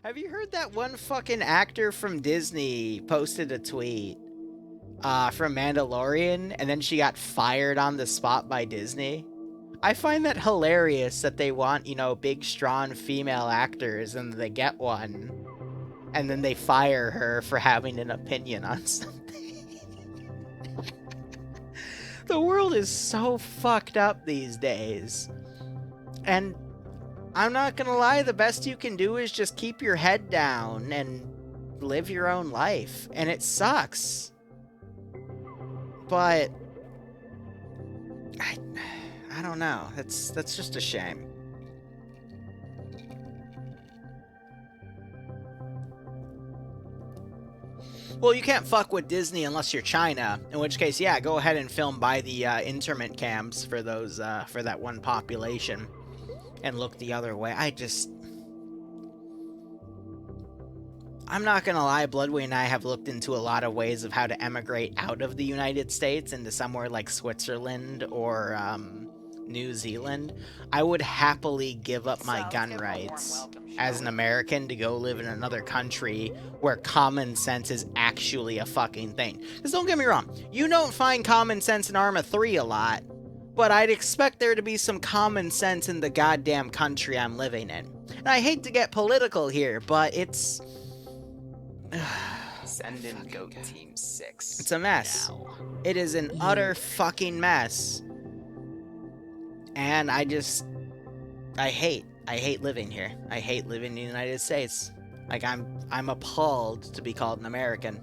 Have you heard that one fucking actor from Disney posted a tweet from Mandalorian, and then she got fired on the spot by Disney? I find that hilarious that they want, you know, big, strong female actors, and they get one, and then they fire her for having an opinion on something. The world is so fucked up these days. And I'm not gonna lie, the best you can do is just keep your head down and live your own life. And it sucks. But I don't know. That's just a shame. Well, you can't fuck with Disney unless you're China, in which case, yeah, go ahead and film by the internment camps for those for that one population, and look the other way. I'm not gonna lie, Bloodwing and I have looked into a lot of ways of how to emigrate out of the United States into somewhere like Switzerland or New Zealand. I would happily give up my gun rights as an American to go live in another country where common sense is actually a fucking thing. Because don't get me wrong, you don't find common sense in Arma 3 a lot, but I'd expect there to be some common sense in the goddamn country I'm living in. And I hate to get political here, but it's... Send in Goat Team 6. It's a mess. Now. It is an utter fucking mess. And I hate living here. I hate living in the United States. Like, I'm appalled to be called an American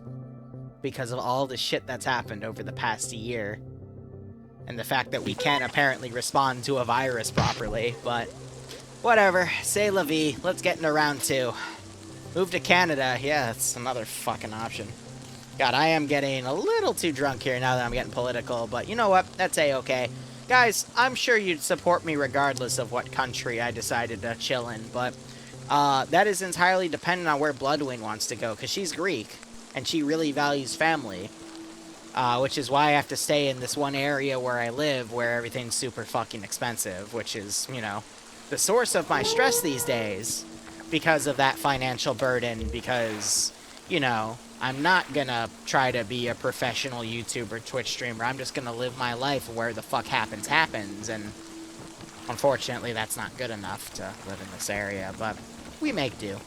because of all the shit that's happened over the past year. And the fact that we can't apparently respond to a virus properly, but whatever. C'est la vie. Let's get into round 2. Move to Canada. Yeah, that's another fucking option. God, I am getting a little too drunk here now that I'm getting political, but you know what? That's A-okay. Guys, I'm sure you'd support me regardless of what country I decided to chill in, but that is entirely dependent on where Bloodwing wants to go, because she's Greek, and she really values family, which is why I have to stay in this one area where I live, where everything's super fucking expensive, which is, you know, the source of my stress these days, because of that financial burden, because, you know, I'm not gonna try to be a professional YouTuber, Twitch streamer. I'm just gonna live my life where the fuck happens, and unfortunately that's not good enough to live in this area, but we make do.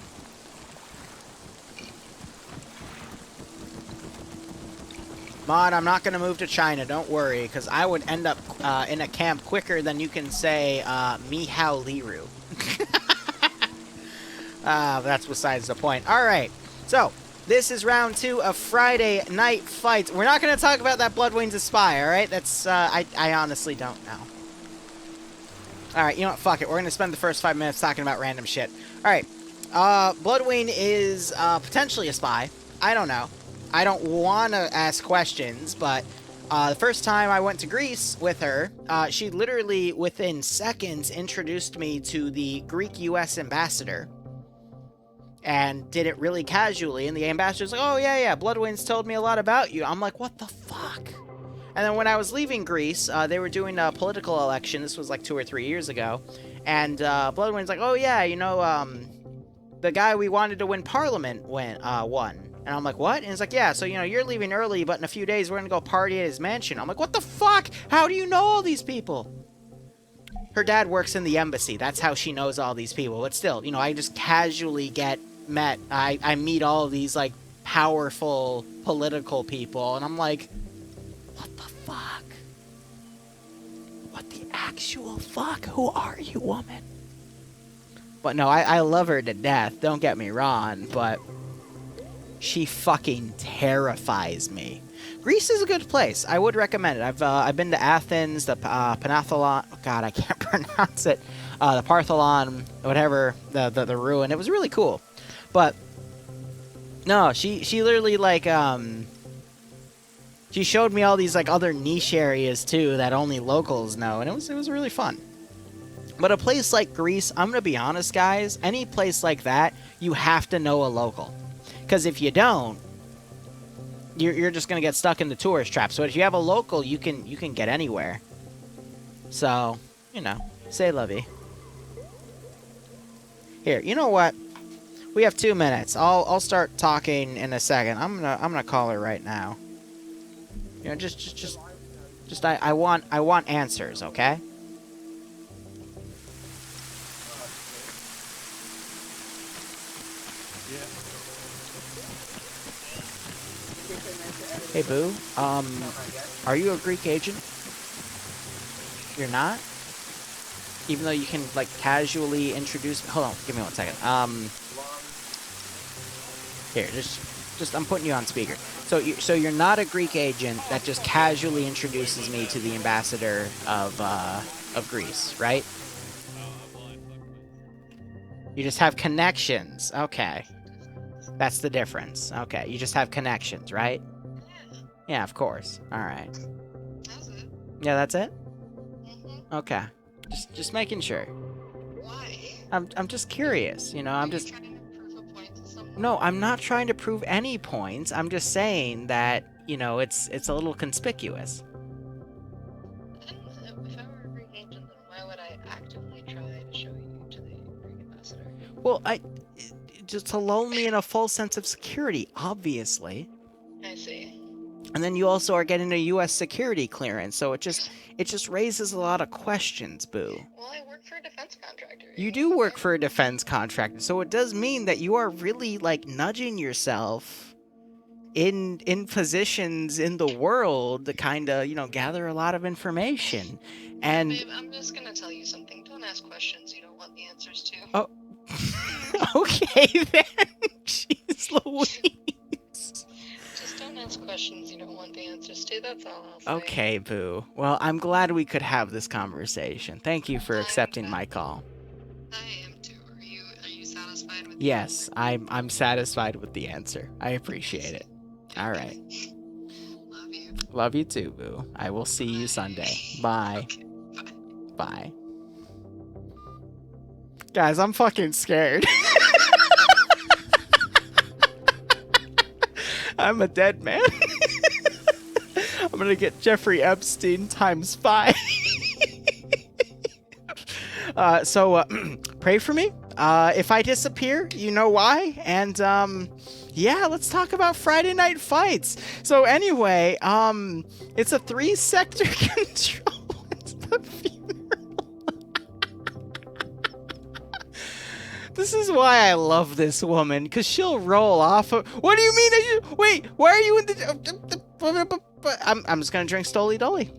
Mod, I'm not gonna move to China, don't worry, because I would end up in a camp quicker than you can say, Mihao Liru. That's besides the point. Alright, so, this is round 2 of Friday Night Fights. We're not going to talk about that Bloodwing's a spy, alright? That's, I honestly don't know. Alright, you know what? Fuck it. We're going to spend the first 5 minutes talking about random shit. Alright, Bloodwing is, potentially a spy. I don't know. I don't want to ask questions, but, the first time I went to Greece with her, she literally, within seconds, introduced me to the Greek U.S. ambassador. And did it really casually, and the ambassador's like, oh, yeah, Bloodwing's told me a lot about you. I'm like, what the fuck? And then when I was leaving Greece, they were doing a political election. This was like 2 or 3 years ago. And Bloodwing's like, oh, yeah, you know, the guy we wanted to win Parliament won. And I'm like, what? And he's like, yeah, so, you know, you're leaving early, but in a few days we're going to go party at his mansion. I'm like, what the fuck? How do you know all these people? Her dad works in the embassy. That's how she knows all these people. But still, you know, I just casually I meet all of these, like, powerful political people, and I'm like, what the fuck? What the actual fuck? Who are you, woman? But no, I love her to death, don't get me wrong, but she fucking terrifies me. Greece is a good place. I would recommend it. I've been to Athens, the Panathlon. Oh God, I can't pronounce it. The Partholon, whatever, the ruin. It was really cool. But no, she literally, like, she showed me all these, like, other niche areas too that only locals know, and it was really fun. But a place like Greece, I'm gonna be honest, guys, any place like that, you have to know a local, because if you don't, you're just gonna get stuck in the tourist trap. So if you have a local, you can get anywhere. So, you know, say lovey. Here, you know what? We have 2 minutes. I'll start talking in a second. I'm gonna call her right now. You know, just I want answers, okay? Hey, Boo. Are you a Greek agent? You're not? Even though you can, like, casually introduce... Hold on, give me 1 second. Here, just I'm putting you on speaker. So you're not a Greek agent that just casually introduces me to the ambassador of Greece, right? You just have connections. Okay. That's the difference. Okay, you just have connections, right? Yeah, of course. All right. That's it. Yeah, that's it? Mm-hmm. Okay. Just making sure. Why? I'm just curious, you know, I'm just... Are you trying to prove a point to someone? No, I'm not trying to prove any points. I'm just saying that, you know, it's a little conspicuous. If I were a Greek agent, then why would I actively try to show you to the Greek ambassador? Well, just to lull me in a false sense of security, obviously. I see. And then you also are getting a U.S. security clearance, so it just raises a lot of questions, Boo. Well, I work for a defense contractor. You do work for a defense contractor, so it does mean that you are really, like, nudging yourself in positions in the world to kind of, you know, gather a lot of information. And Babe, I'm just gonna tell you something. Don't ask questions you don't want the answers to. oh, okay then. Jeez Louise. Just don't ask questions you don't want the answers to. That's all I'll say. Okay, Boo. Well, I'm glad we could have this conversation. Thank you for accepting my call. I am too. Are you satisfied with? Yes, I'm satisfied with the answer. I appreciate it. All right. Love you. Love you too, Boo. I will see you Sunday. Bye. Okay, bye. Bye. Guys, I'm fucking scared. I'm a dead man. I'm gonna get Jeffrey Epstein times 5. Pray for me. If I disappear, you know why. And, yeah, let's talk about Friday Night Fights. So anyway, it's a 3-sector control. It's the funeral. This is why I love this woman, because she'll roll off of... What do you mean? Wait, why are you in the... I'm just gonna drink Stoli Dolly.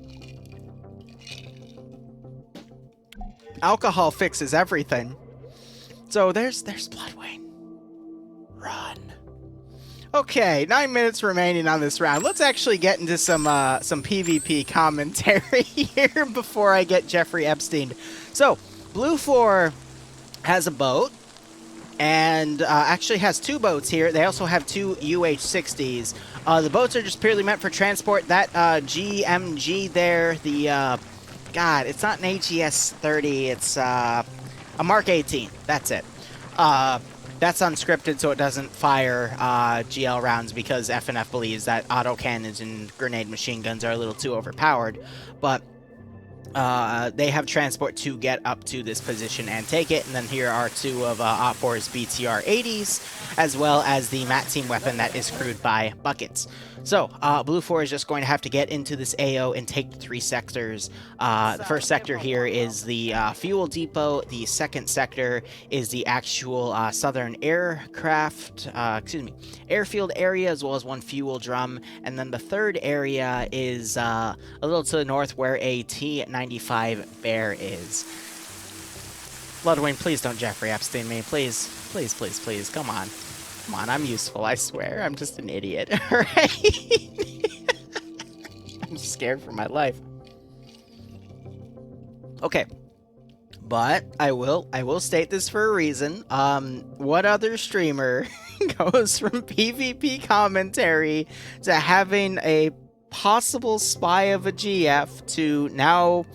Alcohol fixes everything. So there's Bloodwayne. Run. Okay, 9 minutes remaining on this round. Let's actually get into some PvP commentary here before I get Jeffrey Epstein. So, BLUFOR has a boat, and actually has 2 boats here. They also have 2 UH-60s. The boats are just purely meant for transport. That GMG there, the... God, it's not an AGS-30, it's a Mark 18. That's it. That's unscripted, so it doesn't fire GL rounds because FNF believes that autocannons and grenade machine guns are a little too overpowered. But they have transport to get up to this position and take it. And then here are 2 of OPFOR's BTR 80s, as well as the MAT team weapon that is crewed by buckets. So, BLUFOR is just going to have to get into this AO and take the 3 sectors. The first sector here is the fuel depot. The second sector is the actual southern airfield area, as well as 1 fuel drum. And then the third area is a little to the north where a T-95 Bear is. Bloodwayne, please don't Jeffrey Epstein me. Please, please, please, please. Come on. Come on, I'm useful, I swear. I'm just an idiot, alright? I'm scared for my life. Okay. But I will state this for a reason. What other streamer goes from PvP commentary to having a possible spy of a GF to now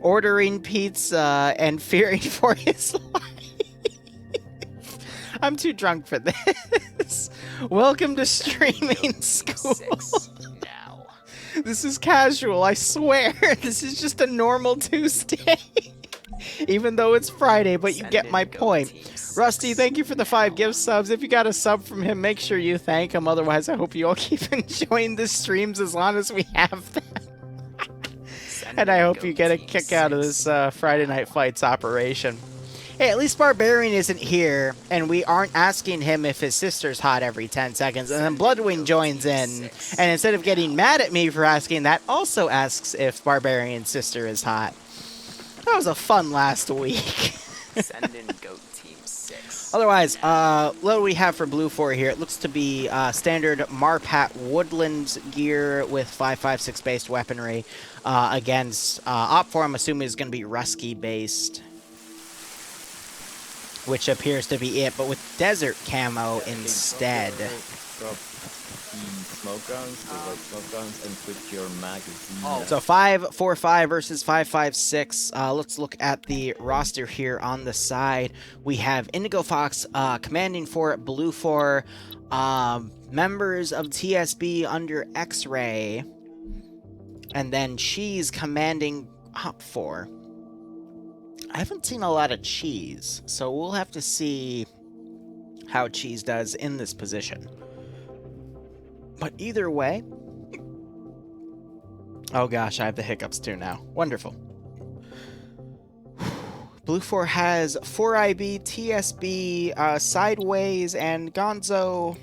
ordering pizza and fearing for his life? I'm too drunk for this. Welcome to streaming school. 6 now. This is casual, I swear. This is just a normal Tuesday. Even though it's Friday, but you Send get in my Go point. Team 6 Rusty, thank you for the 5 now. gift subs. If you got a sub from him, make sure you thank him. Otherwise, I hope you all keep enjoying the streams as long as we have them. Send And I in hope Go you get a Team kick out of this 6 Friday now. Night Fights operation. Hey, at least Barbarian isn't here, and we aren't asking him if his sister's hot every 10 seconds, and then Send in Bloodwing Go joins Team in, 6 and instead of getting now. mad at me for asking that, also asks if Barbarian's sister is hot. That was a fun last week. Send in Go Team 6. Otherwise, what do we have for BLUFOR here? It looks to be standard Marpat Woodland gear with 5.56 based weaponry against OPFOR. I'm assuming is going to be Rusky based, which appears to be it, but with desert camo instead. Drop the smoke rounds, the white smoke rounds, and put your magazine. So 5.45 versus 5.56. Let's look at the roster here on the side. We have Indigo Fox commanding for BLUFOR, members of TSB under X-Ray, and then Cheese commanding OPFOR. I haven't seen a lot of Cheese, so we'll have to see how Cheese does in this position. But either way... Oh gosh, I have the hiccups too now. Wonderful. BLUFOR has 4IB, TSB, Sideways, and Gonzo,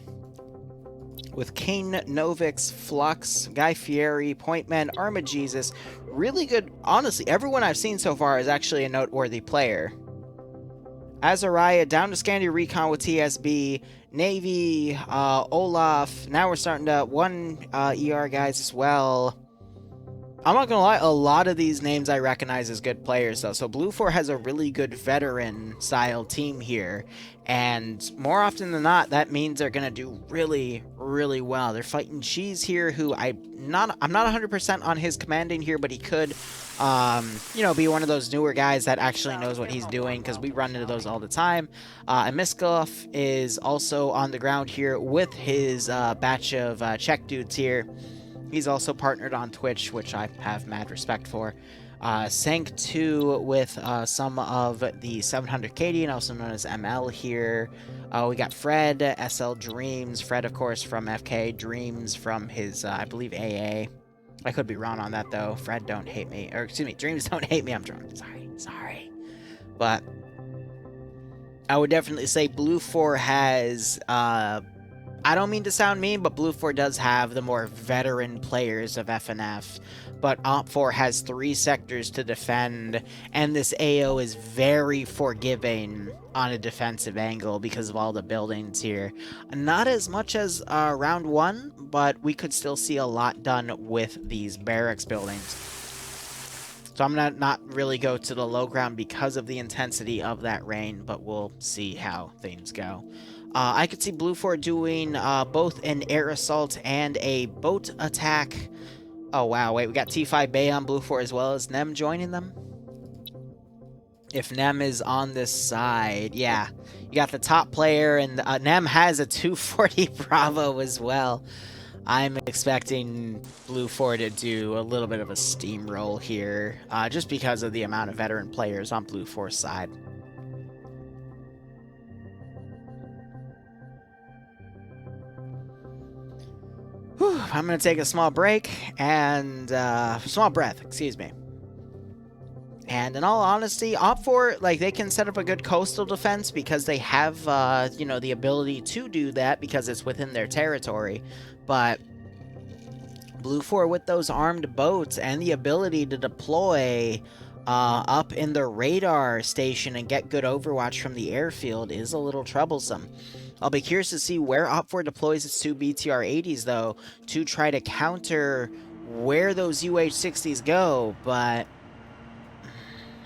with Kane, Novix, Flux, Guy Fieri, Pointman, Armajesus. Really good. Honestly, everyone I've seen so far is actually a noteworthy player. Azariah, down to Scandia Recon with TSB, Navy, Olaf. Now we're starting to one ER guys as well. I'm not gonna lie, a lot of these names I recognize as good players though. So BLUFOR has a really good veteran style team here, and more often than not, that means they're gonna do really, really well. They're fighting Cheese here, who I'm not 100% on his commanding here, but he could, you know, be one of those newer guys that actually knows what he's doing, because we run into those all the time. And Miskov is also on the ground here with his batch of Czech dudes here. He's also partnered on Twitch, which I have mad respect for. Sank 2 with some of the 700 Canadian, also known as ML here. We got Fred, SL Dreams. Fred, of course, from FK. Dreams from his, I believe, AA. I could be wrong on that, though. Fred, don't hate me. Or, excuse me, Dreams, don't hate me. I'm drunk. Sorry. But I would definitely say BLUFOR has... I don't mean to sound mean, but BLUFOR does have the more veteran players of FNF, but OPFOR has 3 sectors to defend, and this AO is very forgiving on a defensive angle because of all the buildings here. Not as much as round 1, but we could still see a lot done with these barracks buildings. So I'm gonna not really go to the low ground because of the intensity of that rain, but we'll see how things go. I could see BLUFOR doing both an air assault and a boat attack. Oh wow, wait, we got T5 Bay on BLUFOR as well as Nem joining them. If Nem is on this side, yeah. You got the top player, and Nem has a 240 Bravo as well. I'm expecting BLUFOR to do a little bit of a steamroll here, just because of the amount of veteran players on BLUFOR's side. Whew, I'm going to take a small break, and, small breath, excuse me. And in all honesty, OPFOR, like, they can set up a good coastal defense because they have, you know, the ability to do that because it's within their territory. But BLUFOR with those armed boats and the ability to deploy up in the radar station and get good overwatch from the airfield is a little troublesome. I'll be curious to see where OPFOR deploys its 2 BTR-80s, though, to try to counter where those UH-60s go, but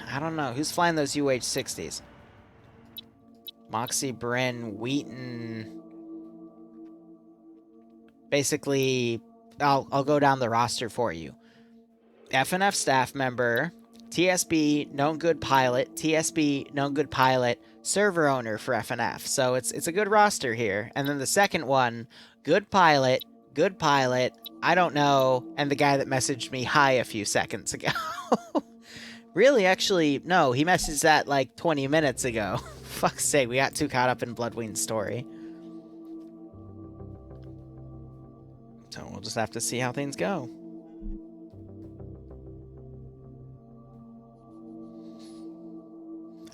I don't know. Who's flying those UH-60s? Moxie, Bryn, Wheaton. Basically, I'll go down the roster for you. FNF staff member, TSB, known good pilot, TSB, known good pilot, server owner for FNF. So it's a good roster here. And then the second one, good pilot, I don't know, and the guy that messaged me hi a few seconds ago. Really? Actually, no. He messaged that like 20 minutes ago. Fuck's sake, we got too caught up in Bloodwing's story. So we'll just have to see how things go.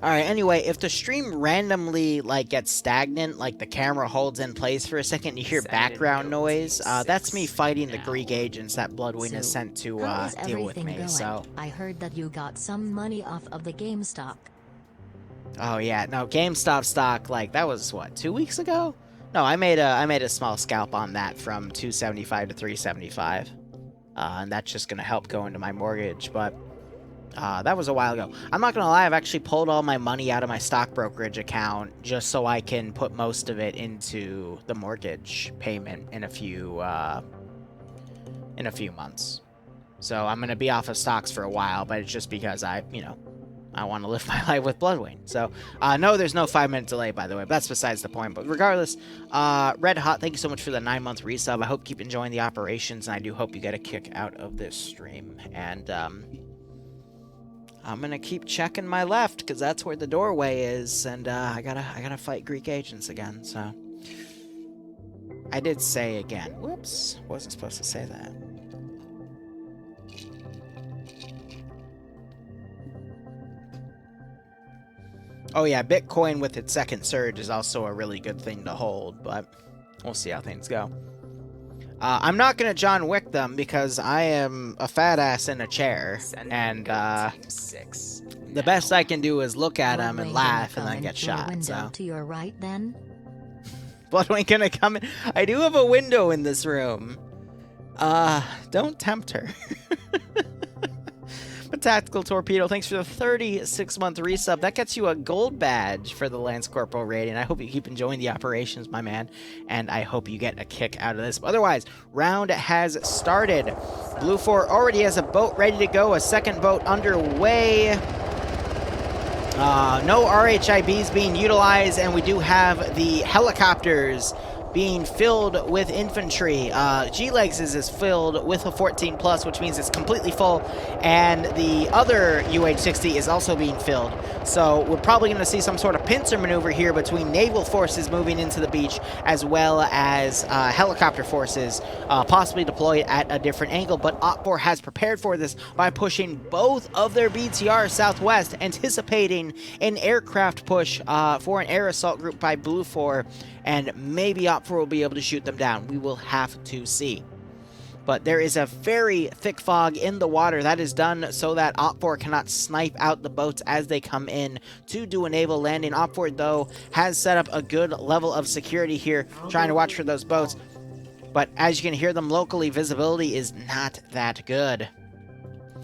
Alright, anyway, if the stream randomly, like, gets stagnant, like the camera holds in place for a second, you hear background noise, that's me fighting the Greek agents that Bloodwing has sent to deal with me, so... I heard that you got some money off of the GameStop. Oh yeah, no, GameStop stock, like, that was, what, 2 weeks ago? No, I made a small scalp on that from $275 to $375. And that's just gonna help go into my mortgage, but... that was a while ago. I'm not gonna lie, I've actually pulled all my money out of my stock brokerage account just so I can put most of it into the mortgage payment in a few months. So I'm gonna be off of stocks for a while, but it's just because I want to live my life with Bloodwing. So, no, there's no 5-minute delay, by the way, but that's besides the point. But regardless, Red Hot, thank you so much for the 9-month resub. I hope you keep enjoying the operations, and I do hope you get a kick out of this stream. And, I'm gonna keep checking my left, because that's where the doorway is, and, I gotta fight Greek agents again, so... I did say again. Whoops. Wasn't supposed to say that. Oh yeah, Bitcoin with its second surge is also a really good thing to hold, but we'll see how things go. I'm not gonna John Wick them because I am a fat ass in a chair, and the best I can do is look at him and laugh and then get shot. So to your right, then. Bloodwing gonna come in. I do have a window in this room. Don't tempt her. But Tactical Torpedo, thanks for the 36-month resub. That gets you a gold badge for the Lance Corporal rating. I hope you keep enjoying the operations, my man, and I hope you get a kick out of this. But otherwise, round has started. BLUFOR already has a boat ready to go, a second boat underway. No RHIBs being utilized, and we do have the helicopters being filled with infantry. G-Legs is filled with a 14+, which means it's completely full, and the other UH-60 is also being filled. So we're probably going to see some sort of pincer maneuver here between naval forces moving into the beach, as well as helicopter forces possibly deployed at a different angle. But OPFOR has prepared for this by pushing both of their BTR southwest, anticipating an aircraft push for an air assault group by BLUFOR, and maybe OPFOR will be able to shoot them down. We will have to see. But there is a very thick fog in the water that is done so that OPFOR cannot snipe out the boats as they come in to do a naval landing. OPFOR, though, has set up a good level of security here, trying to watch for those boats. But as you can hear them locally, visibility is not that good.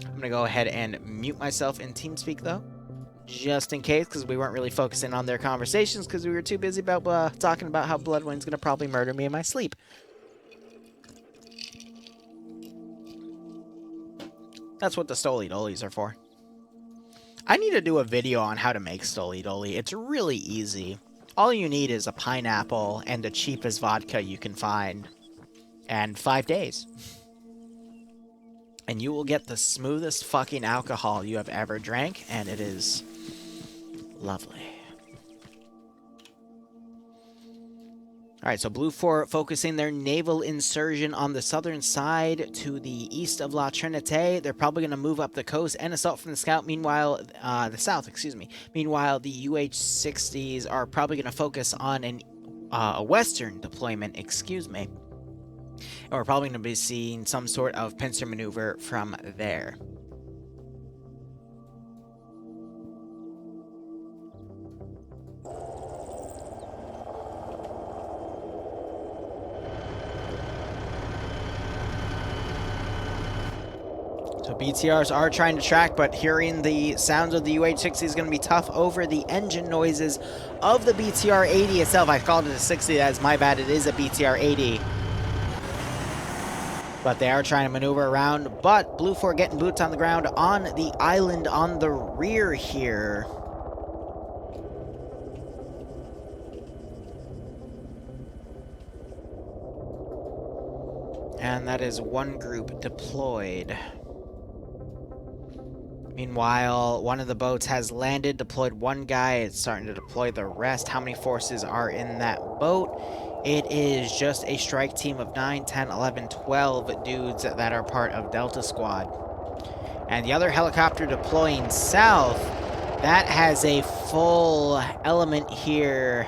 I'm going to go ahead and mute myself in TeamSpeak, though, just in case, because we weren't really focusing on their conversations because we were too busy about talking about how Bloodwing's going to probably murder me in my sleep. That's what the Stoli-Dolis are for. I need to do a video on how to make Stoli-Doli. It's really easy. All you need is a pineapple and the cheapest vodka you can find. And 5 days. And you will get the smoothest fucking alcohol you have ever drank, and it is lovely. Alright, so BLUFOR focusing their naval insurgent on the southern side to the east of La Trinité. They're probably going to move up the coast and assault from the scout. Meanwhile, the south, excuse me. Meanwhile, the UH-60s are probably going to focus on a western deployment, excuse me. And we're probably going to be seeing some sort of pincer maneuver from there. So BTRs are trying to track, but hearing the sounds of the UH-60 is going to be tough over the engine noises of the BTR-80 itself. I called it a 60, that's my bad, it is a BTR-80. But they are trying to maneuver around, but BLUFOR getting boots on the ground on the island on the rear here. And that is one group deployed. Meanwhile, one of the boats has landed, deployed one guy. It's starting to deploy the rest. How many forces are in that boat? It is just a strike team of 9, 10, 11, 12 dudes that are part of Delta Squad. And the other helicopter deploying south, that has a full element here.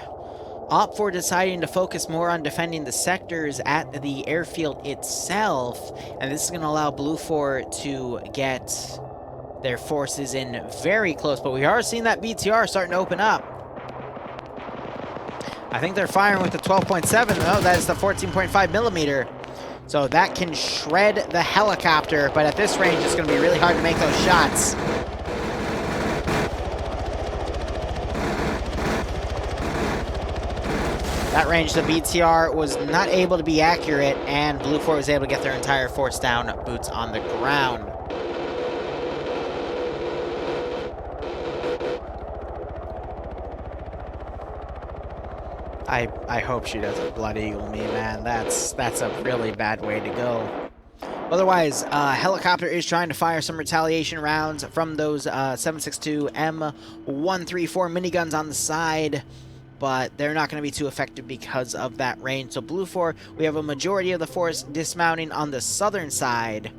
OPFOR deciding to focus more on defending the sectors at the airfield itself. And this is going to allow BLUFOR to get their forces in very close. But we are seeing that BTR starting to open up. I think they're firing with the 12.7. Oh, that is the 14.5 millimeter. So that can shred the helicopter. But at this range, it's going to be really hard to make those shots. That range, the BTR was not able to be accurate, and BLUFOR was able to get their entire force down, boots on the ground. I hope she doesn't Blood Eagle me, man. That's a really bad way to go. Otherwise, helicopter is trying to fire some retaliation rounds from those 7.62 M134 miniguns on the side, but they're not going to be too effective because of that range. So BLUFOR, we have a majority of the force dismounting on the southern side,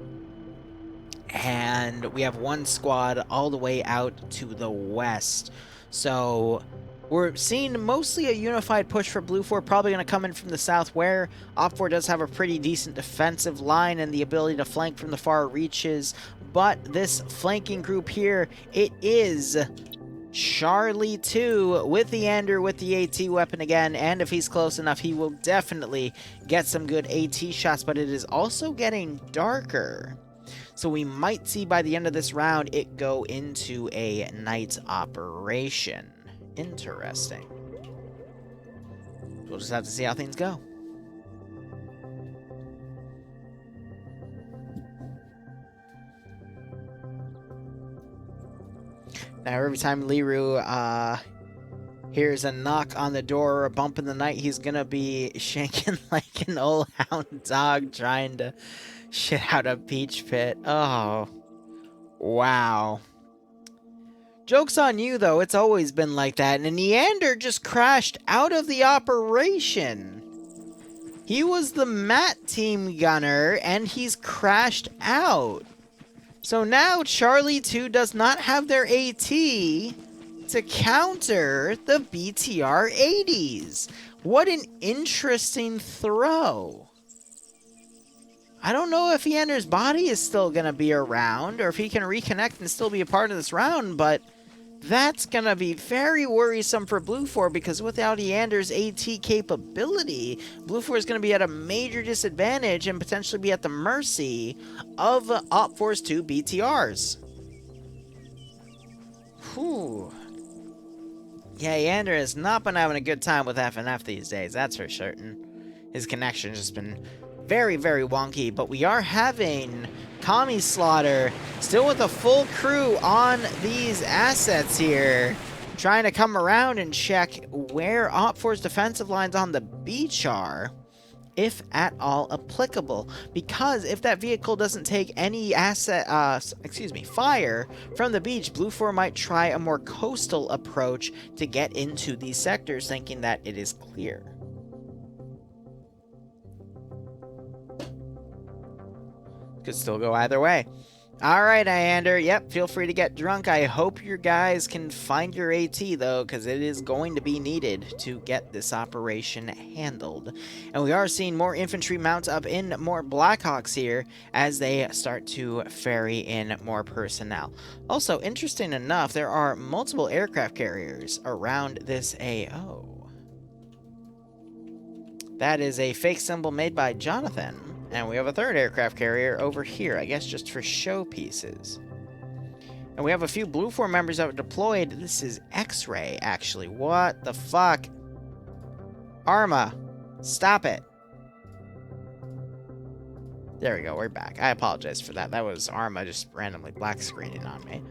and we have one squad all the way out to the west. So we're seeing mostly a unified push for BLUFOR, probably going to come in from the south, where OPFOR does have a pretty decent defensive line and the ability to flank from the far reaches. But this flanking group here, it is Charlie 2 with the Ender with the AT weapon again, and if he's close enough, he will definitely get some good AT shots, but it is also getting darker. So we might see by the end of this round it go into a night operation. Interesting. We'll just have to see how things go. Now, every time Liru hears a knock on the door or a bump in the night, he's gonna be shanking like an old hound dog trying to shit out a peach pit. Oh, wow. Joke's on you, though. It's always been like that. And Neander just crashed out of the operation. He was the MAT team gunner, and he's crashed out. So now Charlie 2 does not have their AT to counter the BTR 80s. What an interesting throw. I don't know if Neander's body is still going to be around, or if he can reconnect and still be a part of this round, but that's going to be very worrisome for BLUFOR, because without Neander's AT capability, BLUFOR is going to be at a major disadvantage and potentially be at the mercy of OPFOR's 2 BTRs. Whew. Yeah, Neander has not been having a good time with FNF these days, that's for certain. His connection has just been very, very wonky, but we are having Commie Slaughter still with a full crew on these assets here, trying to come around and check where OPFOR's defensive lines on the beach are, if at all applicable. Because if that vehicle doesn't take any fire from the beach, BLUFOR might try a more coastal approach to get into these sectors, thinking that it is clear. Could still go either way. Alright, Iander. Yep, feel free to get drunk. I hope your guys can find your AT, though, because it is going to be needed to get this operation handled. And we are seeing more infantry mount up in more Blackhawks here as they start to ferry in more personnel. Also, interesting enough, there are multiple aircraft carriers around this AO. That is a fake symbol made by Jonathan. And we have a third aircraft carrier over here, I guess just for showpieces. And we have a few BLUFOR members that were deployed. This is X-Ray, actually. What the fuck? Arma, stop it. There we go, we're back. I apologize for that. That was Arma just randomly black screening on me.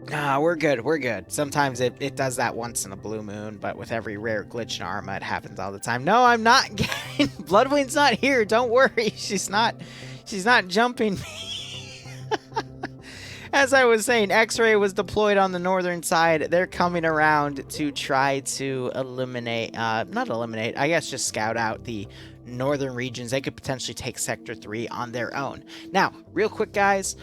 Nah, we're good, we're good. Sometimes it does that once in a blue moon, but with every rare glitch in Arma, it happens all the time. No, I'm not getting... Bloodwing's not here, don't worry. She's not jumping me. As I was saying, X-Ray was deployed on the northern side. They're coming around to try to eliminate, not eliminate, I guess just scout out the northern regions. They could potentially take Sector 3 on their own. Now, real quick, guys,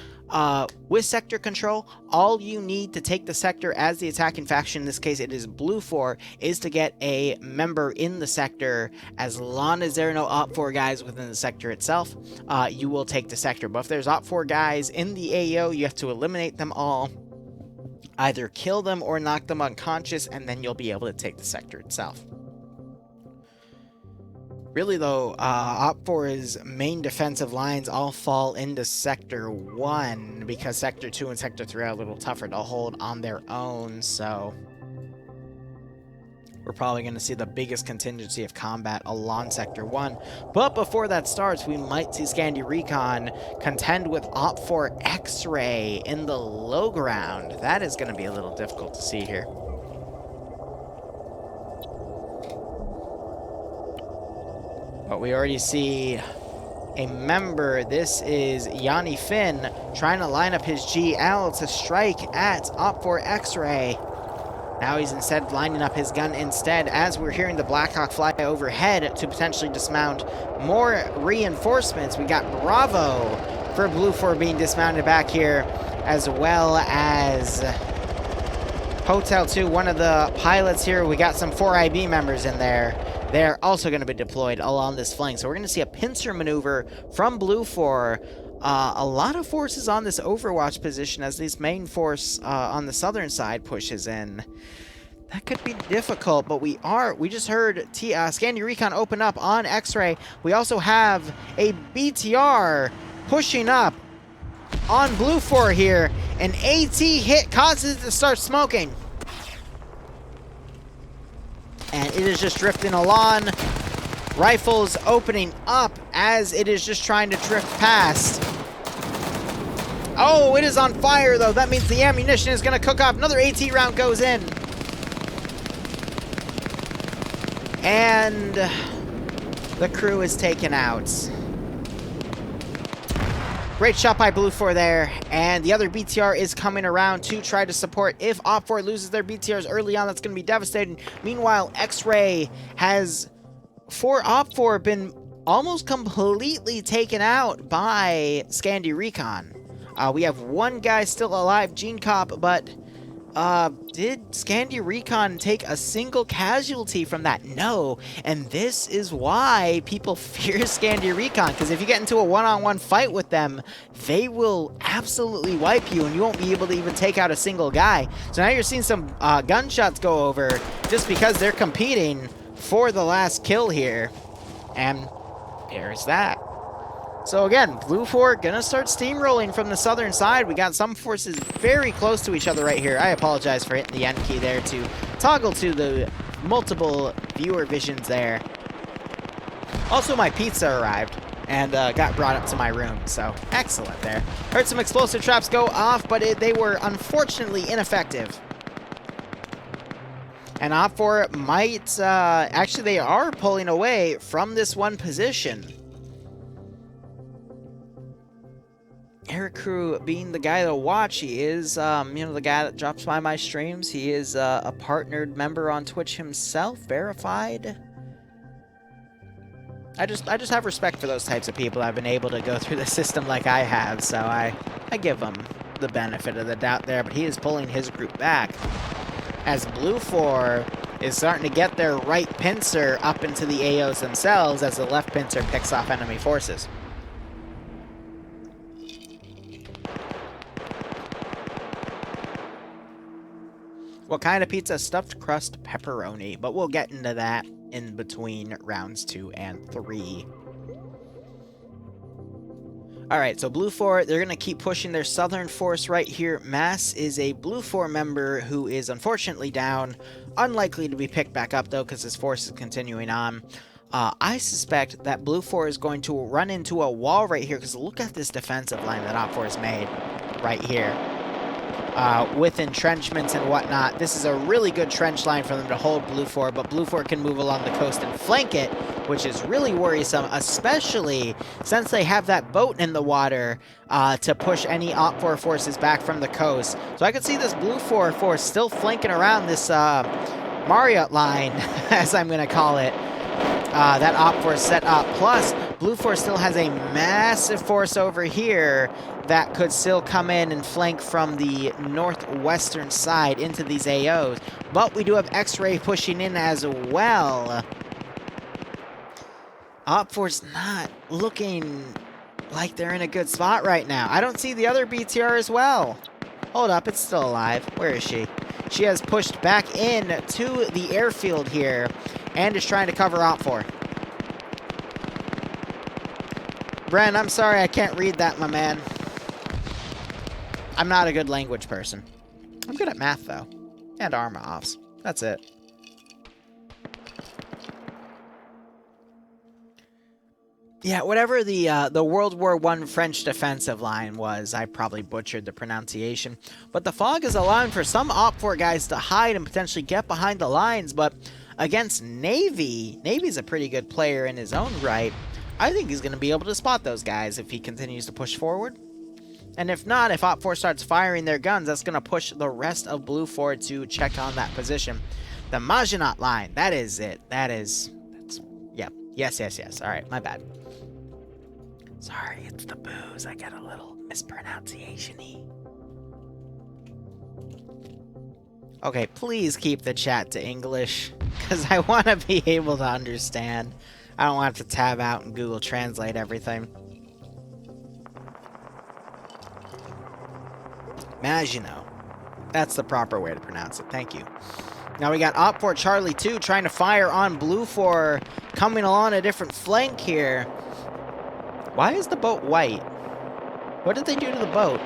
with sector control, all you need to take the sector as the attacking faction, in this case it is BLUFOR, is to get a member in the sector. As long as there are no OPFOR guys within the sector itself, you will take the sector. But if there's OPFOR guys in the AO, you have to eliminate them all, either kill them or knock them unconscious, and then you'll be able to take the sector itself. Really, though, OPFOR's main defensive lines all fall into Sector 1, because Sector 2 and Sector 3 are a little tougher to hold on their own, so we're probably going to see the biggest contingency of combat along Sector 1. But before that starts, we might see Scandi Recon contend with OPFOR X-Ray in the low ground. That is going to be a little difficult to see here. But we already see a member. This is Yanni Finn trying to line up his GL to strike at OPFOR X-Ray. Now he's instead lining up his gun instead, as we're hearing the Blackhawk fly overhead to potentially dismount more reinforcements. We got Bravo for BLUFOR being dismounted back here, as well as Hotel 2, one of the pilots here. We got some 4IB members in there. They're also going to be deployed along this flank. So we're going to see a pincer maneuver from BLUFOR. A lot of forces on this Overwatch position as this main force on the southern side pushes in. That could be difficult, but we just heard Scandi Recon open up on X-Ray. We also have a BTR pushing up on BLUFOR here. An AT hit causes it to start smoking. And it is just drifting along. Rifles opening up as it is just trying to drift past. Oh, it is on fire, though. That means the ammunition is going to cook off. Another AT round goes in. And the crew is taken out. Great shot by BLUFOR there, and the other BTR is coming around to try to support. If OPFOR loses their BTRs early on, that's going to be devastating. Meanwhile, X-Ray has, for OPFOR, been almost completely taken out by Scandi Recon. We have one guy still alive, Gene Cop, but did Scandi Recon take a single casualty from that? No, and this is why people fear Scandi Recon, because if you get into a one-on-one fight with them, they will absolutely wipe you, and you won't be able to even take out a single guy. So now you're seeing some gunshots go over just because they're competing for the last kill here, and there's that. So again, BLUFOR gonna start steamrolling from the southern side. We got some forces very close to each other right here. I apologize for hitting the end key there to toggle to the multiple viewer visions there. Also, my pizza arrived and got brought up to my room, so excellent there. Heard some explosive traps go off, but they were unfortunately ineffective. And OPFOR might, actually they are pulling away from this one position. Eric Crew being the guy to watch, he is, you know, the guy that drops by my streams. He is a partnered member on Twitch himself, verified. I just have respect for those types of people. I've been able to go through the system like I have, so I give him the benefit of the doubt there. But he is pulling his group back, as BLUFOR is starting to get their right pincer up into the AOs themselves, as the left pincer picks off enemy forces. What kind of pizza? Stuffed crust pepperoni, but we'll get into that in between rounds 2 and 3. Alright, so BLUFOR, they're going to keep pushing their southern force right here. Mass is a BLUFOR member who is unfortunately down. Unlikely to be picked back up, though, because his force is continuing on. I suspect that BLUFOR is going to run into a wall right here, because look at this defensive line that OPFOR has made right here. With entrenchments and whatnot. This is a really good trench line for them to hold BLUFOR, but BLUFOR can move along the coast and flank it which is really worrisome, especially since they have that boat in the water to push any OPFOR forces back from the coast. So I could see this BLUFOR force still flanking around this Marriott line, as I'm going to call it. That OPFOR set up. Plus, BLUFOR still has a massive force over here that could still come in and flank from the northwestern side into these AOs. But we do have X-Ray pushing in as well. OPFOR's not looking like they're in a good spot right now. I don't see the other BTR as well. Hold up, it's still alive. Where is she? She has pushed back in to the airfield here and is trying to cover OPFOR. Bren, I'm sorry I can't read that, my man. I'm not a good language person. I'm good at math, though. And armor ops. That's it. Yeah, whatever the World War I French defensive line was, I probably butchered the pronunciation. But the fog is allowing for some OPFOR guys to hide and potentially get behind the lines, but against Navy, Navy's a pretty good player in his own right. I think he's going to be able to spot those guys if he continues to push forward. And if not, if OPFOR starts firing their guns, that's going to push the rest of BLUFOR to check on that position. The Maginot line, that is it. That's, yep. Yes. All right, my bad. Sorry, it's the booze. I get a little mispronunciation-y. Okay, please keep the chat to English, because I want to be able to understand. I don't want to have to tab out and Google Translate everything. Maginot. That's the proper way to pronounce it. Thank you. Now we got OPFOR Charlie 2 trying to fire on BLUFOR, coming along a different flank here. Why is the boat white? What did they do to the boat?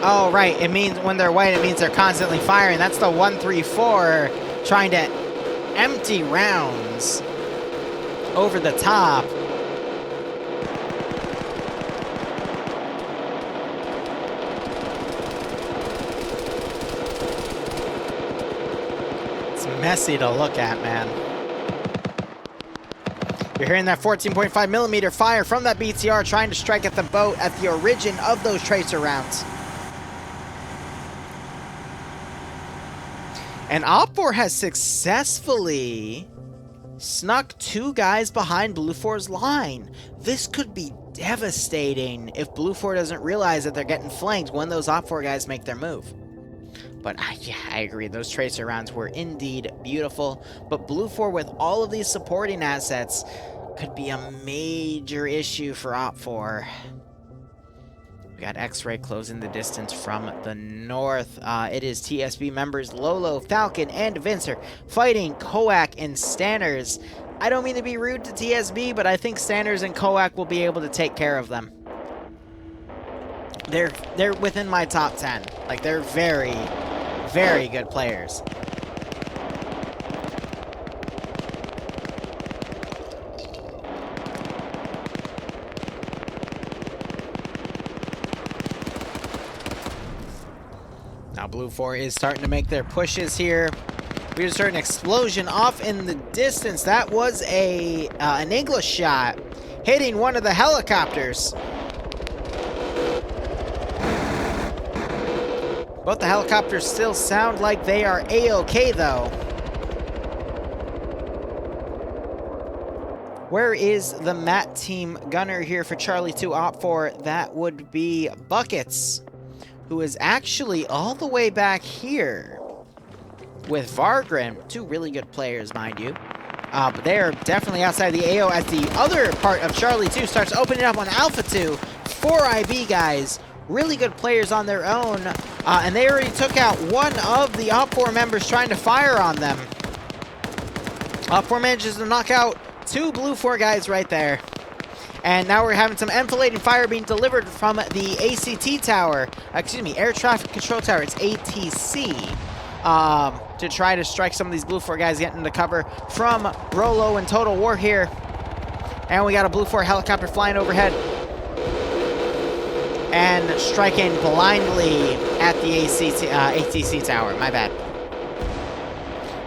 Oh, right. It means when they're white, it means they're constantly firing. That's the 134 trying to empty rounds over the top. It's messy to look at, man. You're hearing that 14.5 millimeter fire from that BTR trying to strike at the boat at the origin of those tracer rounds. And OPFOR has successfully snuck 2 guys behind BLUFOR's line. This could be devastating if BLUFOR doesn't realize that they're getting flanked when those OPFOR guys make their move. But yeah, I agree. Those tracer rounds were indeed beautiful. But BLUFOR, with all of these supporting assets, could be a major issue for OPFOR. We got X-Ray closing the distance from the north. It is TSB members Lolo, Falcon, and Vincer fighting Coac and Stanners. I don't mean to be rude to TSB, but I think Stanners and Coac will be able to take care of them. They're within my top 10. Like, they're very, very good players. Now BLUFOR is starting to make their pushes here. We just heard an explosion off in the distance. That was an English shot hitting one of the helicopters. Both the helicopters still sound like they are A-OK, though. Where is the MAT team gunner here for Charlie 2 OPFOR? That would be Buckets, who is actually all the way back here with Vargrim. 2 really good players, mind you. But they are definitely outside the AO as the other part of Charlie 2 starts opening up on Alpha 2. 4 IB guys. Really good players on their own, and they already took out one of the OPFOR members trying to fire on them. OPFOR manages to knock out 2 BLUFOR guys right there. And now we're having some enfilading fire being delivered from the ACT tower, excuse me, Air Traffic Control Tower, it's ATC, to try to strike some of these BLUFOR guys getting into cover from Rolo and Total War here. And we got a BLUFOR helicopter flying overhead and striking blindly at the ATC tower. My bad.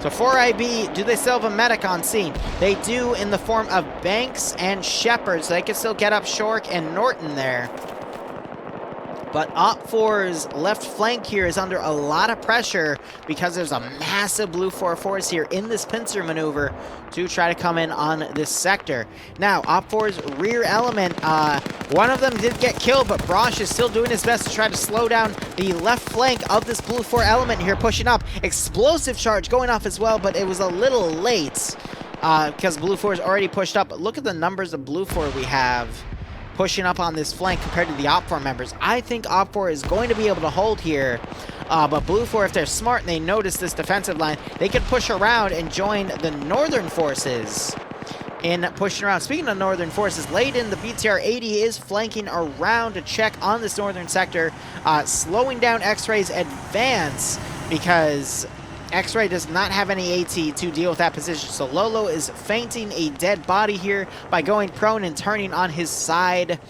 So 4IB, do they still have a medic on scene? They do, in the form of Banks and Shepard, so they can still get up Shork and Norton there. But OPFOR's left flank here is under a lot of pressure because there's a massive BLUFOR force here in this pincer maneuver to try to come in on this sector. Now, OPFOR's rear element, one of them did get killed, but Brosh is still doing his best to try to slow down the left flank of this BLUFOR element here, pushing up. Explosive charge going off as well, but it was a little late because BLUFOR is already pushed up. But look at the numbers of BLUFOR we have pushing up on this flank compared to the OPFOR members. I think OPFOR is going to be able to hold here, but BLUFOR, if they're smart and they notice this defensive line, they could push around and join the northern forces in pushing around. Speaking of northern forces, late in the BTR 80 is flanking around to check on this northern sector, slowing down X-Ray's advance because X-Ray does not have any AT to deal with that position. So Lolo is fainting a dead body here by going prone and turning on his side.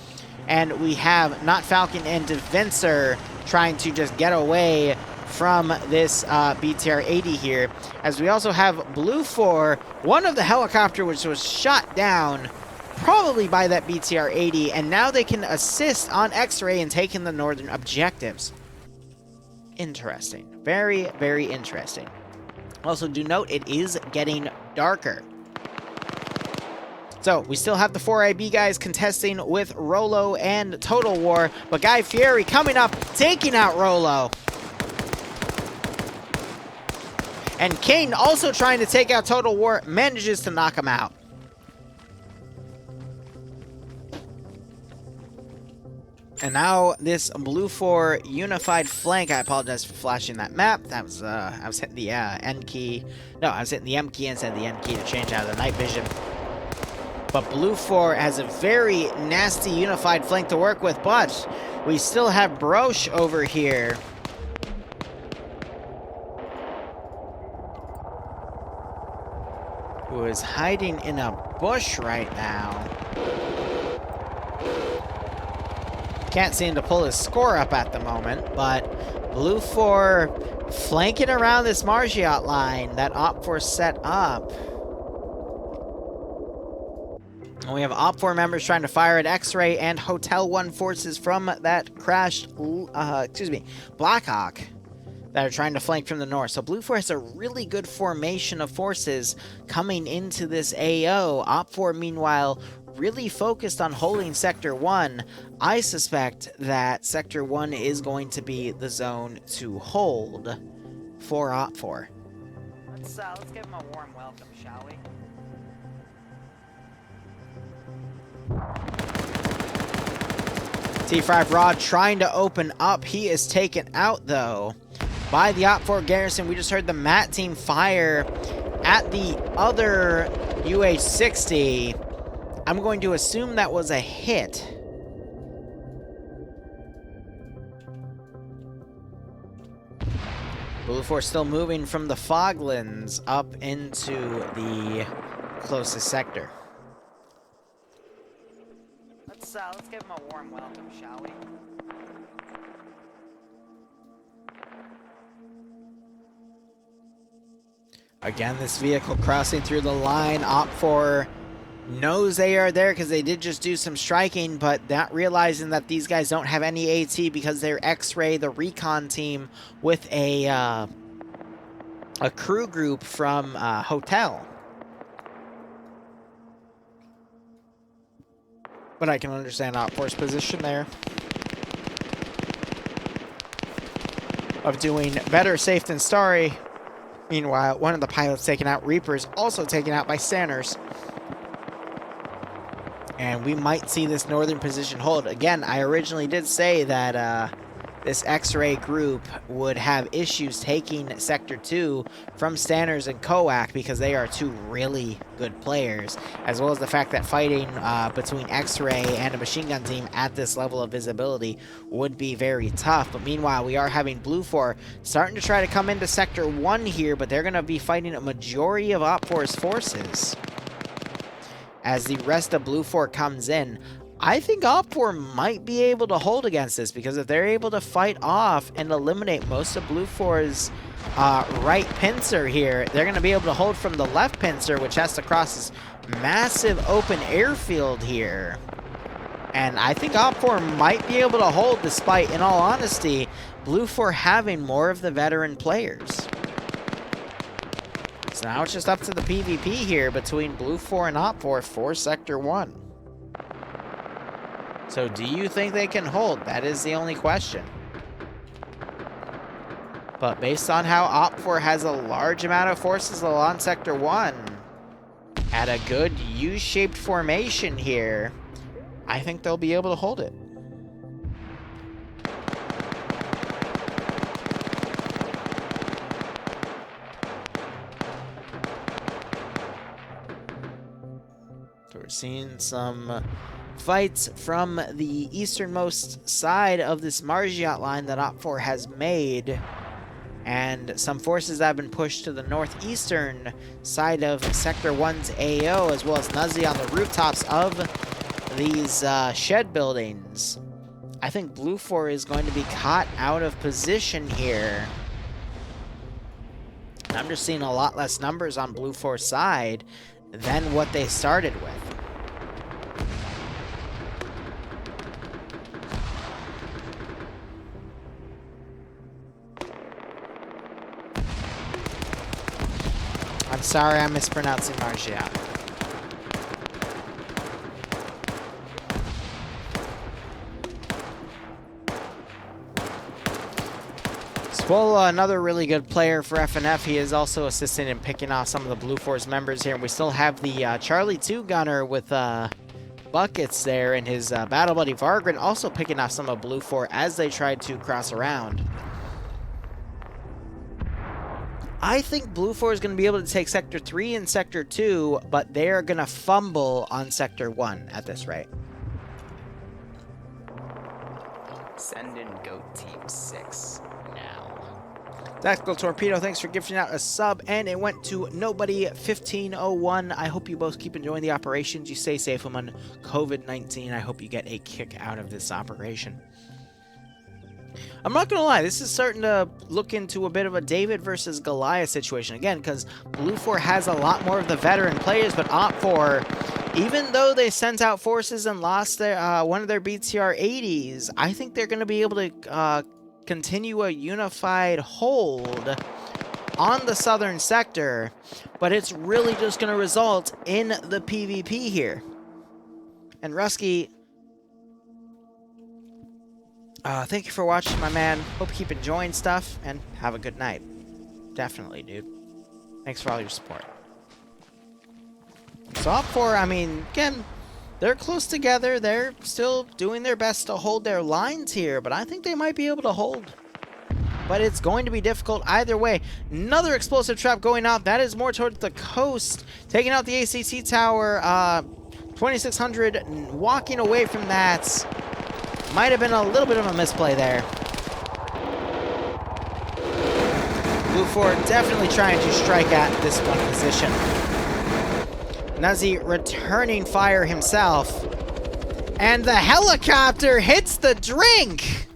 And we have Not Falcon and Defensor trying to just get away from this BTR 80 here. As we also have BLUFOR, one of the helicopter which was shot down probably by that BTR 80. And now they can assist on X-Ray in taking the northern objectives. Interesting. Very, very interesting. Also, do note, it is getting darker. So, we still have the 4IB guys contesting with Rolo and Total War, but Guy Fieri coming up, taking out Rolo. And Kane also trying to take out Total War, manages to knock him out. And now this BLUFOR unified flank. I apologize for flashing that map. That was I was hitting the N key. No, I was hitting the M key instead of the N key to change out of the night vision. But BLUFOR has a very nasty unified flank to work with, but we still have Broche over here. Who is hiding in a bush right now. Can't seem to pull his score up at the moment, but BLUFOR flanking around this Margiot line that OPFOR set up. And we have OPFOR members trying to fire at X-Ray and Hotel 1 forces from that crashed, Blackhawk that are trying to flank from the north. So BLUFOR has a really good formation of forces coming into this AO. OPFOR, meanwhile, really focused on holding Sector 1. I suspect that Sector 1 is going to be the zone to hold for OPFOR. Let's give him a warm welcome, shall we? T5 Rod trying to open up. He is taken out, though, by the OPFOR garrison. We just heard the MAT team fire at the other UH-60. I'm going to assume that was a hit. BLUFOR still moving from the Foglands up into the closest sector. Let's give him a warm welcome, shall we? Again, this vehicle crossing through the line. OPFOR knows they are there because they did just do some striking, but not realizing that these guys don't have any AT because they're X-Ray, the recon team, with a crew group from Hotel. But I can understand OPFOR's position there of doing better safe than sorry. Meanwhile, one of the pilots taken out, Reapers, also taken out by Sanders. And we might see this northern position hold. Again, I originally did say that this X-Ray group would have issues taking Sector 2 from Stanners and Koak because they are two really good players, as well as the fact that fighting between X-Ray and a machine gun team at this level of visibility would be very tough. But meanwhile, we are having BLUFOR starting to try to come into Sector 1 here, but they're going to be fighting a majority of OPFOR's forces. As the rest of BLUFOR comes in, I think OPFOR might be able to hold against this, because if they're able to fight off and eliminate most of BLUFOR's right pincer here. They're going to be able to hold from the left pincer, which has to cross this massive open airfield here. And I think OPFOR might be able to hold, despite, in all honesty, BLUFOR having more of the veteran players. So now it's just up to the PvP here between BLUFOR and OPFOR for Sector 1. So do you think they can hold? That is the only question. But based on how OPFOR has a large amount of forces along Sector 1, at a good U-shaped formation here, I think they'll be able to hold it. So we're seeing some fights from the easternmost side of this Margiot line that OPFOR has made. And some forces that have been pushed to the northeastern side of Sector 1's AO, as well as Nuzzy on the rooftops of these shed buildings. I think BLUFOR is going to be caught out of position here. I'm just seeing a lot less numbers on BLUFOR's side than what they started with. I'm sorry I'm mispronouncing Margiat. Well, another really good player for FNF. He is also assisting in picking off some of the BLUFOR's members here. And we still have the Charlie 2 gunner with buckets there, and his battle buddy Vargren also picking off some of BLUFOR as they tried to cross around. I think BLUFOR is going to be able to take Sector 3 and Sector 2, but they're going to fumble on Sector 1 at this rate. Send in Goat Team 6 now. Tactical Torpedo, thanks for gifting out a sub, and it went to Nobody1501. I hope you both keep enjoying the operations. You stay safe among COVID-19. I hope you get a kick out of this operation. I'm not going to lie, this is starting to look into a bit of a David versus Goliath situation. Again, because BLUFOR has a lot more of the veteran players, but OPFOR, even though they sent out forces and lost their, one of their BTR 80s, I think they're going to be able to continue a unified hold on the southern sector, but it's really just going to result in the PvP here. And Rusky, thank you for watching, my man. Hope you keep enjoying stuff, and have a good night. Definitely, dude. Thanks for all your support. So OPFOR, I mean, again, they're close together. They're still doing their best to hold their lines here, but I think they might be able to hold. But it's going to be difficult either way. Another explosive trap going out. That is more towards the coast. Taking out the ACC tower. 2600 walking away from that. Might have been a little bit of a misplay there. BLUFOR definitely trying to strike at this one position. Nuzzy returning fire himself. And the helicopter hits the drink!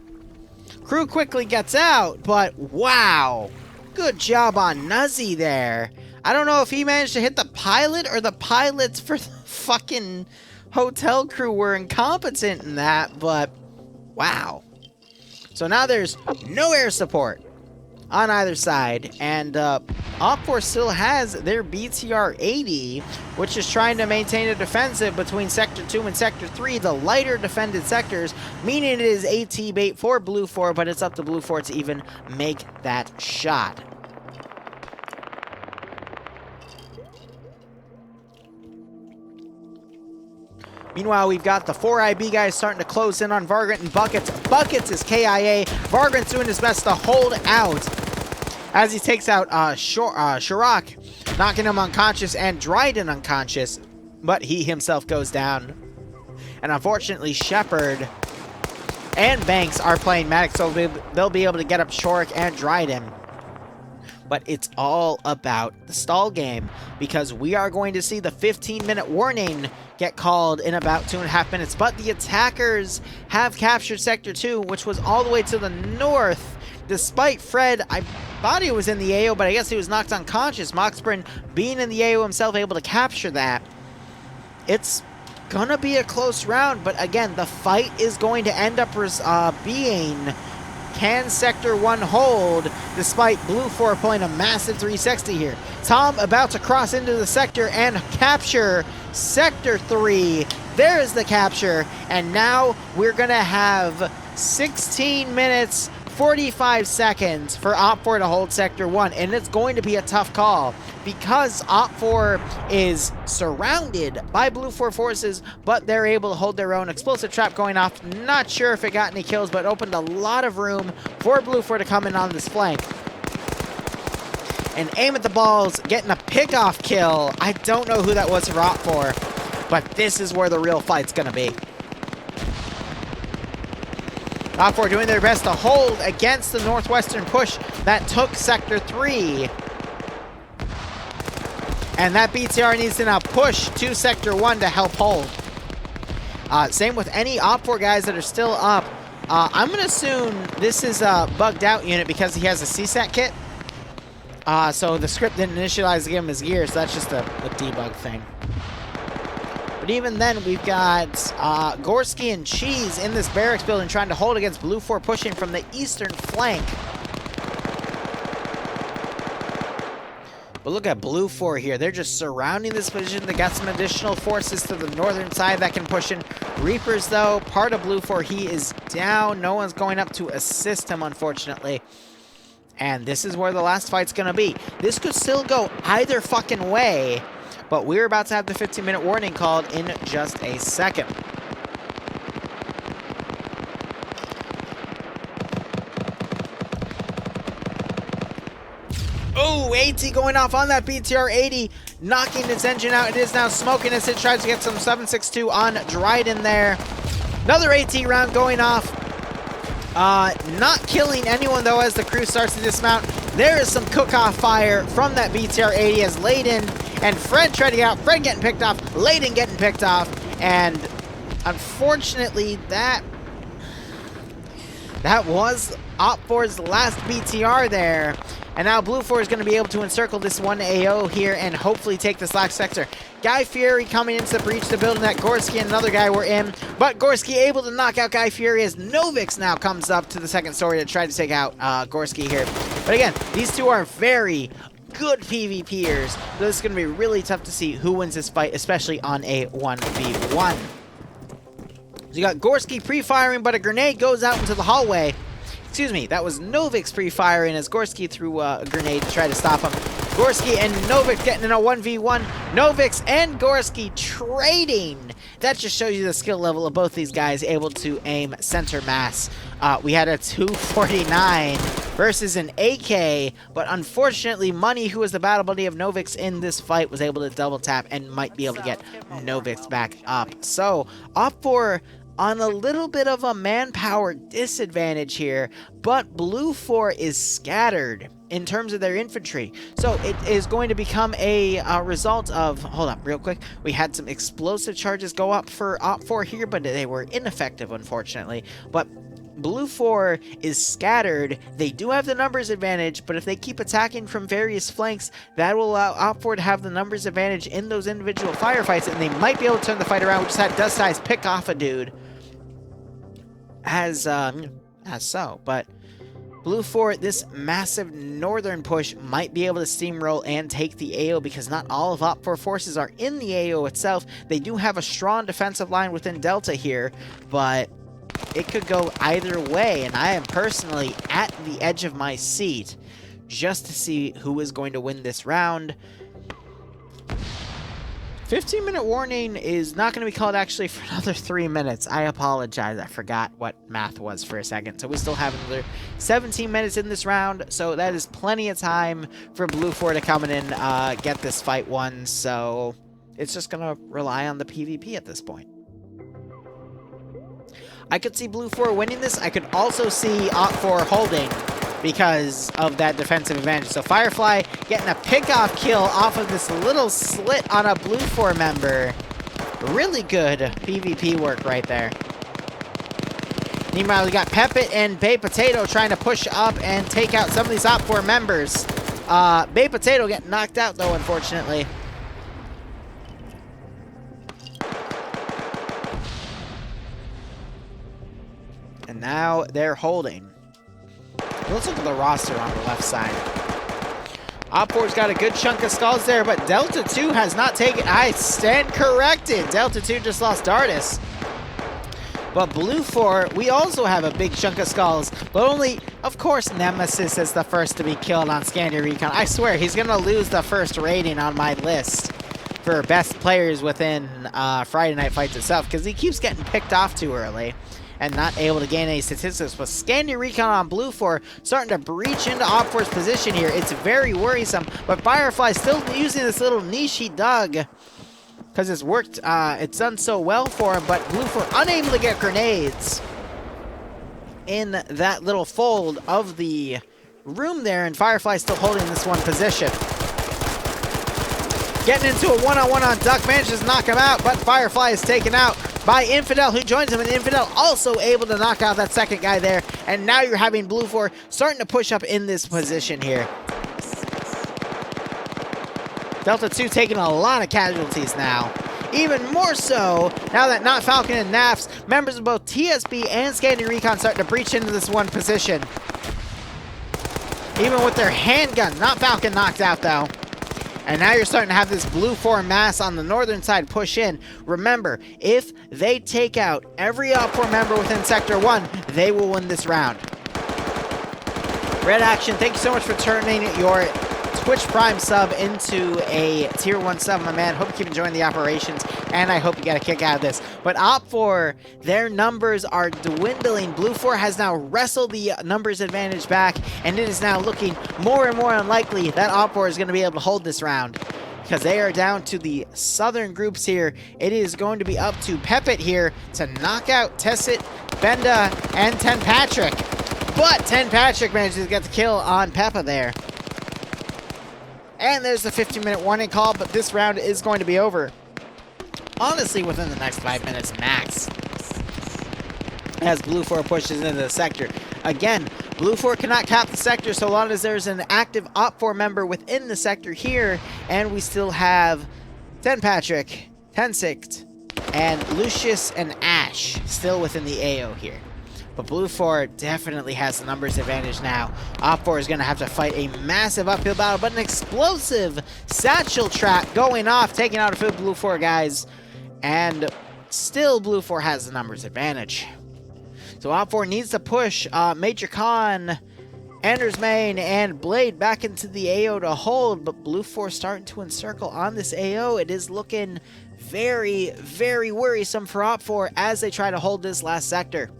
Crew quickly gets out, but wow. Good job on Nuzzy there. I don't know if he managed to hit the pilot or the pilots for the fucking hotel crew were incompetent in that, but wow. So now there's no air support on either side, and OPFOR still has their BTR 80, which is trying to maintain a defensive between Sector 2 and Sector 3, the lighter defended sectors, meaning it is AT bait for BLUFOR, but it's up to BLUFOR to even make that shot. Meanwhile, we've got the 4IB guys starting to close in on Vargant and Buckets. Buckets is KIA. Vargant's doing his best to hold out as he takes out Shirak, knocking him unconscious and Dryden unconscious, but he himself goes down. And unfortunately, Shepard and Banks are playing Maddox, so they'll be able to get up Shorik and Dryden. But it's all about the stall game, because we are going to see the 15-minute warning get called in about 2.5 minutes. But the attackers have captured Sector 2, which was all the way to the north, despite Fred, I thought he was in the AO, but I guess he was knocked unconscious. Moxburn, being in the AO himself, able to capture that. It's gonna be a close round, but again, the fight is going to end up being, can Sector 1 hold, despite BLUFOR pulling a massive 360 here. Tom about to cross into the sector and capture Sector 3. There is the capture, and now we're gonna have 16 minutes 45 seconds for OPFOR to hold Sector 1, and it's going to be a tough call because OPFOR is surrounded by BLUFOR forces, but they're able to hold their own. Explosive trap going off, not sure if it got any kills, but opened a lot of room for BLUFOR to come in on this flank. And aim at the balls, getting a pick-off kill. I don't know who that was for OPFOR, but this is where the real fight's gonna be. OPFOR doing their best to hold against the northwestern push that took Sector 3. And that BTR needs to now push to Sector 1 to help hold. Same with any OPFOR guys that are still up. I'm going to assume this is a bugged out unit because he has a CSAT kit. So the script didn't initialize to give him his gear, so that's just a debug thing. But even then, we've got Gorski and Cheese in this barracks building trying to hold against BLUFOR pushing from the eastern flank. But look at BLUFOR here. They're just surrounding this position. They got some additional forces to the northern side that can push in. Reapers, though, part of BLUFOR, he is down. No one's going up to assist him, unfortunately. And this is where the last fight's going to be. This could still go either fucking way. But we're about to have the 15-minute warning called in just a second. Oh, AT going off on that BTR 80, knocking its engine out. It is now smoking as it tries to get some 7.62 on Dryden there. Another AT round going off. Not killing anyone, though, as the crew starts to dismount. There is some cook-off fire from that BTR 80 as Layden and Fred try to get out. Fred getting picked off, Layden getting picked off, and unfortunately that was OPFOR's last BTR there. And now BLUFOR is going to be able to encircle this one AO here and hopefully take this last sector. Guy Fieri coming into the breach, the building that Gorski and another guy were in. But Gorski able to knock out Guy Fieri as Novix now comes up to the second story to try to take out Gorski here. But again, these two are very good PvPers. So this is going to be really tough to see who wins this fight, especially on a 1v1. So you got Gorski pre-firing, but a grenade goes out into the hallway. Excuse me, that was Novix pre-firing as Gorski threw a grenade to try to stop him. Gorski and Novix getting in a 1v1. Novix and Gorski trading. That just shows you the skill level of both these guys, able to aim center mass. We had a 249 versus an AK, but unfortunately, Money, who was the battle buddy of Novix in this fight, was able to double tap and might be able to get Novix back up. So, OPFOR on a little bit of a manpower disadvantage here, but BLUFOR is scattered in terms of their infantry. So it is going to become a result of, hold up real quick, we had some explosive charges go up for OPFOR here, but they were ineffective, unfortunately. But BLUFOR is scattered. They do have the numbers advantage, but if they keep attacking from various flanks, that will allow OPFOR to have the numbers advantage in those individual firefights, and they might be able to turn the fight around. We just had Dust Eyes pick off a dude as so, but BLUFOR, this massive northern push might be able to steamroll and take the AO because not all of OPFOR forces are in the AO itself. They do have a strong defensive line within Delta here, but it could go either way, and I am personally at the edge of my seat just to see who is going to win this round. 15-minute warning is not going to be called actually for another 3 minutes. I apologize. I forgot what math was for a second. So we still have another 17 minutes in this round. So that is plenty of time for BLUFOR to come in and get this fight won. So it's just going to rely on the PvP at this point. I could see BLUFOR winning this. I could also see OPFOR holding because of that defensive advantage. So Firefly getting a pick-off kill off of this little slit on a BLUFOR member. Really good PvP work right there. Meanwhile, we got Pepit and Bay Potato trying to push up and take out some of these OPFOR members. Bay Potato getting knocked out, though, unfortunately. And now they're holding. Let's look at the roster on the left side. OPFOR's got a good chunk of skulls there, but Delta 2 has not taken... I stand corrected. Delta 2 just lost Dardis. But BLUFOR, we also have a big chunk of skulls, but only, of course, Nemesis is the first to be killed on Scandi Recon. I swear, he's going to lose the first rating on my list for best players within Friday Night Fights itself, because he keeps getting picked off too early and not able to gain any statistics. But Scandi Recon on BLUFOR starting to breach into OPFOR's position here. It's very worrisome, but Firefly still using this little niche he dug, because it's worked, it's done so well for him, but BLUFOR unable to get grenades in that little fold of the room there, and Firefly still holding this one position. Getting into a one-on-one on Duck, manages to knock him out, but Firefly is taken out by Infidel, who joins him, and Infidel also able to knock out that second guy there, and now you're having BLUFOR starting to push up in this position here. Delta 2 taking a lot of casualties now. Even more so, now that Not Falcon and Naps, members of both TSB and Scandi Recon starting to breach into this one position. Even with their handgun, Not Falcon knocked out though. And now you're starting to have this BLUFOR mass on the northern side push in. Remember, if they take out every OPFOR member within Sector 1, they will win this round. Red Action, thank you so much for turning your Twitch Prime sub into a Tier 1 sub, my man. Hope you keep enjoying the operations, and I hope you get a kick out of this. But OPFOR, their numbers are dwindling. BLUFOR has now wrestled the numbers advantage back, and it is now looking more and more unlikely that OPFOR is going to be able to hold this round, because they are down to the southern groups here. It is going to be up to Pepit here to knock out Tessit, Benda, and Ten Patrick. But Ten Patrick manages to get the kill on Peppa there. And there's the 15-minute warning call, but this round is going to be over, honestly, within the next 5 minutes max, as BLUFOR pushes into the sector. Again, BLUFOR cannot cap the sector so long as there's an active OPFOR member within the sector here, and we still have Ten Patrick, Tensict, and Lucius and Ash still within the AO here. But BLUFOR definitely has the numbers advantage now. OPFOR is going to have to fight a massive uphill battle, but an explosive satchel trap going off, taking out a few BLUFOR guys. And still BLUFOR has the numbers advantage. So OPFOR needs to push Major Khan, Anders Main, and Blade back into the AO to hold. But BLUFOR starting to encircle on this AO. It is looking very, very worrisome for OPFOR as they try to hold this last sector.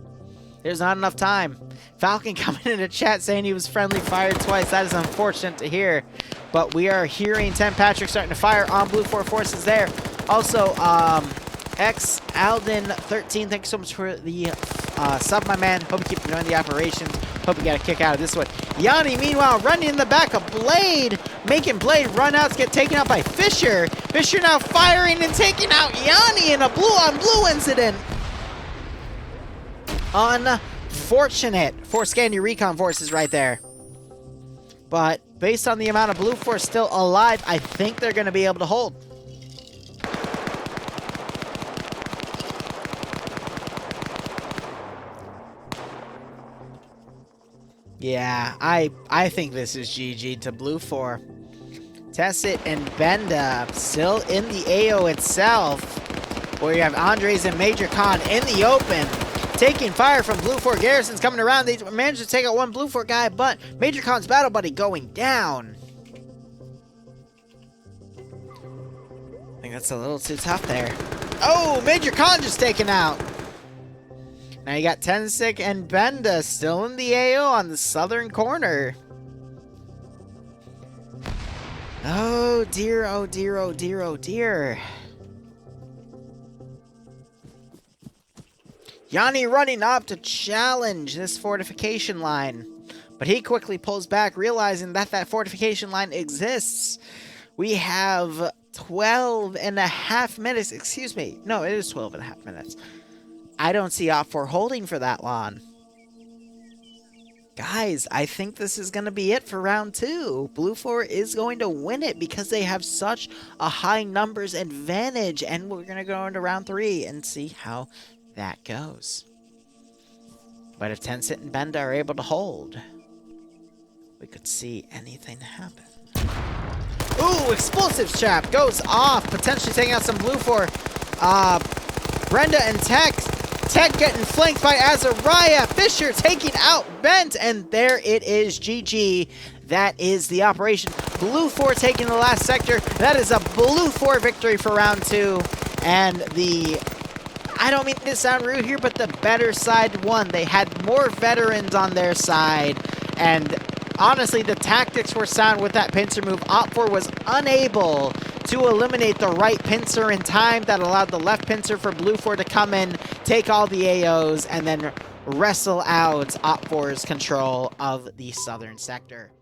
There's not enough time. Falcon coming into chat saying he was friendly fired twice. That is unfortunate to hear. But we are hearing Ten Patrick starting to fire on BLUFOR forces there. Also, X Alden 13, thanks so much for the sub, my man. Hope you keep enjoying the operations. Hope you get a kick out of this one. Yanni, meanwhile, running in the back of Blade, making Blade run outs get taken out by Fisher. Fisher now firing and taking out Yanni in a blue-on-blue incident. Unfortunate for Scandi Recon forces right there. But based on the amount of BLUFOR still alive, I think they're going to be able to hold. Yeah, I think this is GG to BLUFOR. Tessit and Benda still in the AO itself, where you have Andres and Major Khan in the open. Taking fire from BLUFOR garrisons coming around. They managed to take out one BLUFOR guy, but Major Khan's battle buddy going down. I think that's a little too tough there. Oh, Major Khan just taken out. Now you got Tensik and Benda still in the AO on the southern corner. Oh dear, oh dear, oh dear, oh dear. Yanni running up to challenge this fortification line. But he quickly pulls back, realizing that that fortification line exists. We have 12 and a half minutes. Excuse me. No, it is 12 and a half minutes. I don't see OPFOR holding for that long. Guys, I think this is going to be it for round 2. BLUFOR is going to win it because they have such a high numbers advantage. And we're going to go into round 3 and see how that goes. But if Tencent and Benda are able to hold, we could see anything happen. Ooh, explosives trap goes off, potentially taking out some BLUFOR. Brenda and Tech getting flanked by Azariah. Fisher taking out Bent, and there it is, GG. That is the operation. BLUFOR taking the last sector. That is a BLUFOR victory for round 2. And I don't mean to sound rude here, but the better side won. They had more veterans on their side, and honestly, the tactics were sound with that pincer move. OPFOR was unable to eliminate the right pincer in time. That allowed the left pincer for BLUFOR to come in, take all the AOs, and then wrestle out OPFOR's control of the southern sector.